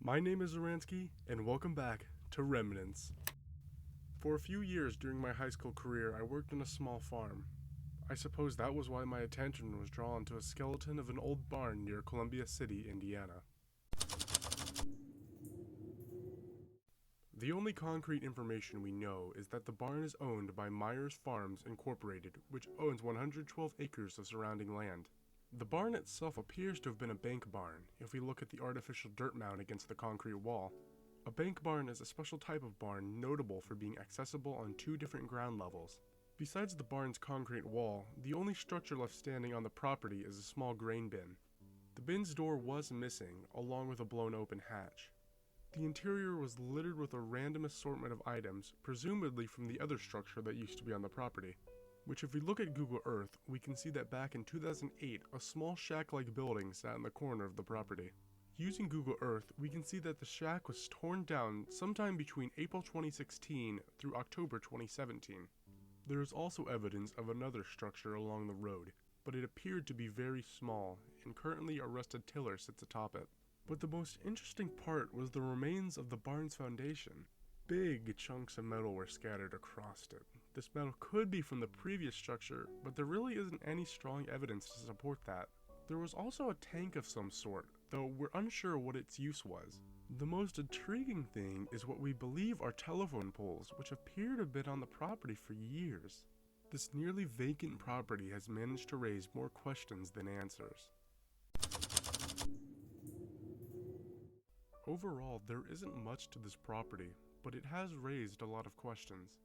My name is Zransky, and welcome back to Remnants. For a few years during my high school career, I worked on a small farm. I suppose that was why my attention was drawn to a skeleton of an old barn near Columbia City, Indiana. The only concrete information we know is that the barn is owned by Myers Farms Incorporated, which owns 112 acres of surrounding land. The barn itself appears to have been a bank barn, if we look at the artificial dirt mound against the concrete wall. A bank barn is a special type of barn notable for being accessible on two different ground levels. Besides the barn's concrete wall, the only structure left standing on the property is a small grain bin. The bin's door was missing, along with a blown open hatch. The interior was littered with a random assortment of items, presumably from the other structure that used to be on the property. Which, if we look at Google Earth, we can see that back in 2008, a small shack-like building sat in the corner of the property. Using Google Earth, we can see that the shack was torn down sometime between April 2016 through October 2017. There is also evidence of another structure along the road, but it appeared to be very small, and currently a rusted tiller sits atop it. But the most interesting part was the remains of the barn's foundation. Big chunks of metal were scattered across it. This metal could be from the previous structure, but there really isn't any strong evidence to support that. There was also a tank of some sort, though we're unsure what its use was. The most intriguing thing is what we believe are telephone poles, which appear to have been on the property for years. This nearly vacant property has managed to raise more questions than answers. Overall, there isn't much to this property, but it has raised a lot of questions.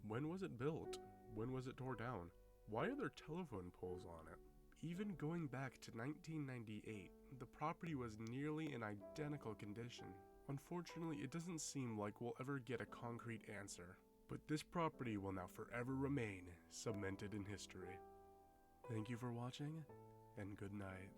When was it built? When was it torn down? Why are there telephone poles on it? Even going back to 1998, the property was nearly in identical condition. Unfortunately, it doesn't seem like we'll ever get a concrete answer, but this property will now forever remain cemented in history. Thank you for watching, and good night.